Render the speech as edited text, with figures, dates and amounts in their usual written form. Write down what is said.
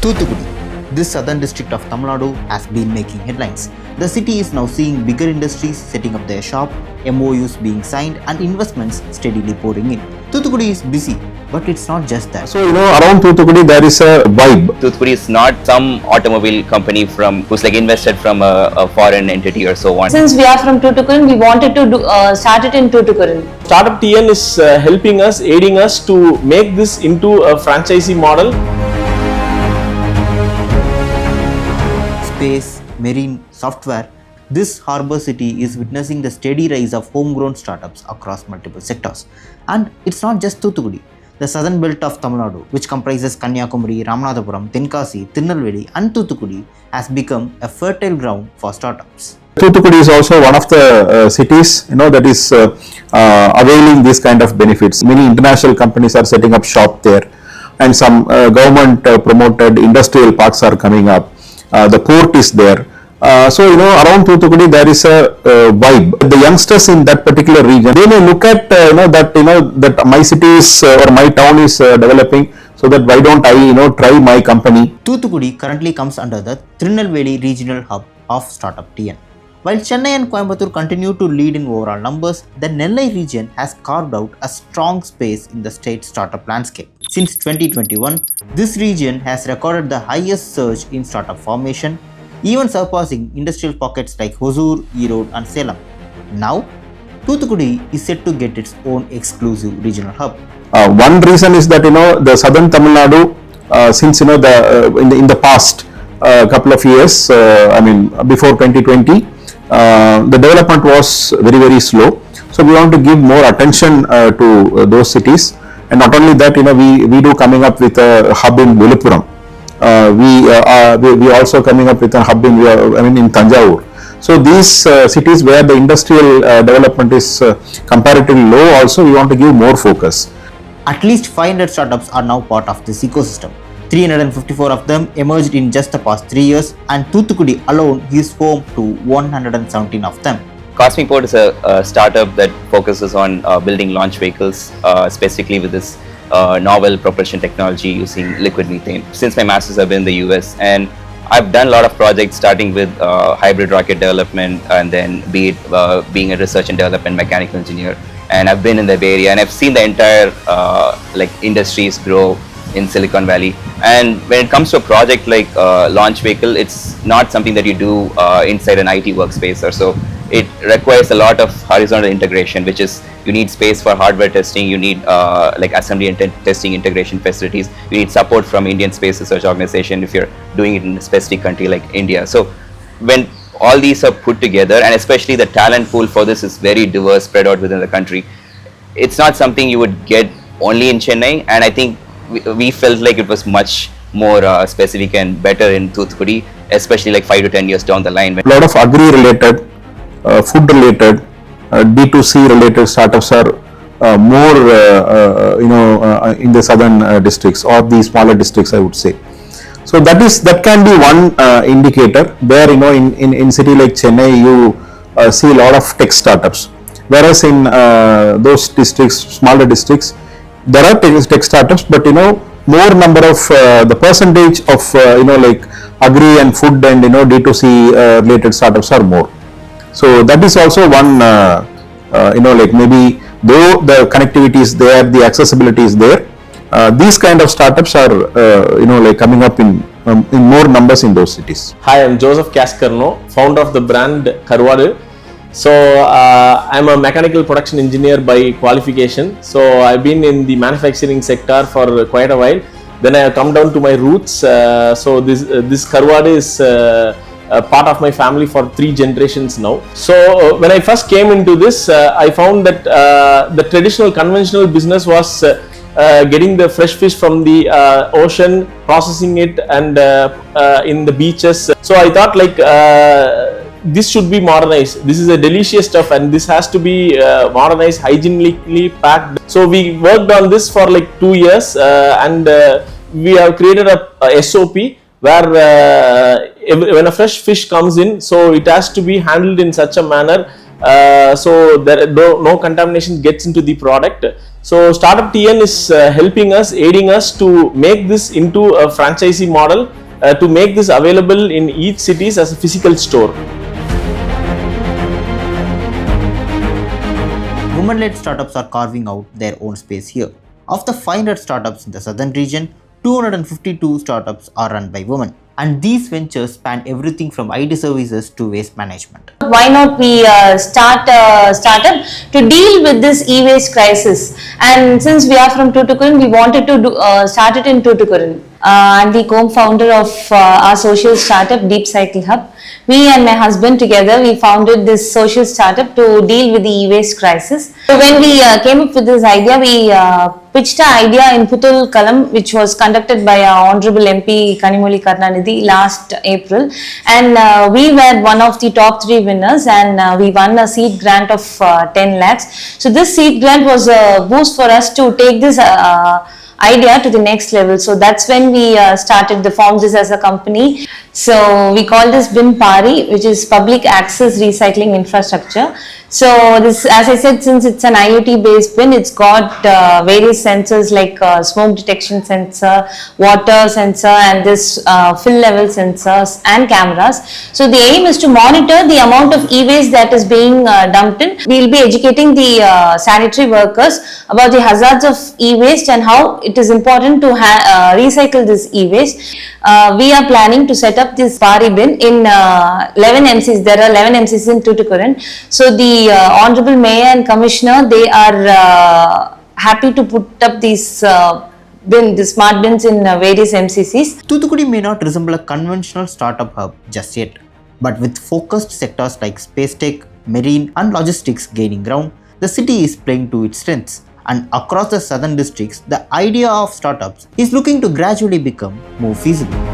Thoothukudi. This southern district of Tamil Nadu has been making headlines. The city is now seeing bigger industries setting up their shop, MOUs being signed, and investments steadily pouring in. Thoothukudi is busy, but it's not just that. So, around Thoothukudi there is a vibe. Thoothukudi is not some automobile company who's invested from a foreign entity or so on. Since we are from Thoothukudi, we wanted to start it in Thoothukudi. StartupTN is helping us, aiding us to make this into a franchisee model. Space, marine, software, this harbour city is witnessing the steady rise of homegrown startups across multiple sectors. And it's not just Thoothukudi. The southern belt of Tamil Nadu, which comprises Kanyakumari, Ramanathan, Tenkasi, Tirunelveli and Thoothukudi, has become a fertile ground for startups. Thoothukudi is also one of the cities that is availing these kind of benefits. Many international companies are setting up shop there, and some government promoted industrial parks are coming up. The port is there. So around Thoothukudi there is a vibe. The youngsters in that particular region, they may look at that my city is or my town is developing, so that why don't I try my company. Thoothukudi currently comes under the Tirunelveli regional hub of StartupTN. While Chennai and Coimbatore continue to lead in overall numbers, the Nellai region has carved out a strong space in the state startup landscape. Since 2021, this region has recorded the highest surge in startup formation, even surpassing industrial pockets like Hosur, Erode and Salem. Now, Thoothukudi is set to get its own exclusive regional hub. One reason is that the southern Tamil Nadu, since in the past couple of years, before 2020, the development was very, very slow. So we want to give more attention to those cities. And not only that, we do coming up with a hub in Viluppuram. We also coming up with a hub in Tanjavur. So these cities where the industrial development is comparatively low, also we want to give more focus. At least 500 startups are now part of this ecosystem. 354 of them emerged in just the past 3 years, and Thoothukudi alone is home to 117 of them. Cosmic Port is a startup that focuses on building launch vehicles, specifically with this novel propulsion technology using liquid methane. Since my masters have been in the US, and I've done a lot of projects starting with hybrid rocket development, and then being a research and development mechanical engineer. And I've been in the Bay Area, and I've seen the entire industries grow in Silicon Valley. And when it comes to a project like launch vehicle, it's not something that you do inside an IT workspace or so. It requires a lot of horizontal integration, which is you need space for hardware testing, you need assembly and testing integration facilities, you need support from Indian Space Research Organization if you're doing it in a specific country like India. So when all these are put together, and especially the talent pool for this is very diverse, spread out within the country, it's not something you would get only in Chennai, and I think we felt like it was much more specific and better in Thoothukudi, especially 5 to 10 years down the line. A lot of agri-related, food-related, D2C related startups are more in the southern districts or the smaller districts, I would say. So that can be one indicator where in city like Chennai you see a lot of tech startups, whereas in those districts, smaller districts, there are tech startups, but more number of the percentage of agri and food and D2C related startups are more. So that is also one maybe though the connectivity is there, the accessibility is there, these kind of startups are coming up in more numbers in those cities. Hi, I'm Joseph Cascarno, founder of the brand Kwar. So I'm a mechanical production engineer by qualification. So I've been in the manufacturing sector for quite a while. Then I have come down to my roots. So this Kwar is part of my family for 3 generations now. So when I first came into this, I found that the traditional conventional business was getting the fresh fish from the ocean, processing it, and in the beaches. So I thought this should be modernized. This is a delicious stuff, and this has to be modernized, hygienically packed. So we worked on this for 2 years, and we have created a SOP where when a fresh fish comes in, so it has to be handled in such a manner so there no contamination gets into the product. So StartupTN is helping us, aiding us to make this into a franchisee model, to make this available in each cities as a physical store. Women-led startups are carving out their own space here. Of the 500 startups in the southern region, 252 startups are run by women. And these ventures span everything from IT services to waste management. Why not we start a startup to deal with this e-waste crisis? And since we are from Thoothukudi, we wanted to start it in Thoothukudi. I'm the co-founder of our social startup, Deep Cycle Hub. Me and my husband together, we founded this social startup to deal with the e-waste crisis. So when we came up with this idea, we pitched an idea in Puthul Kalam, which was conducted by our Honorable MP Kanimoli Karnanidhi last April. And we were one of the top 3 winners, and we won a seed grant of 10 lakhs. So this seed grant was a boost for us to take this idea to the next level. So that's when we formed this as a company. So we call this Binpari, which is public access recycling infrastructure. So this, as I said, since it's an IoT based bin, it's got various sensors like smoke detection sensor, water sensor, and this fill level sensors and cameras. So the aim is to monitor the amount of e-waste that is being dumped in. We will be educating the sanitary workers about the hazards of e-waste and how it is important to recycle this e-waste. We are planning to set up this Pari bin in 11 MCs. There are 11 MCs in Thoothukudi. So the Honorable Mayor and Commissioner, they are happy to put up these the smart bins in various MCCs. Thoothukudi may not resemble a conventional startup hub just yet, but with focused sectors like space tech, marine and logistics gaining ground, the city is playing to its strengths. And across the southern districts, the idea of startups is looking to gradually become more feasible.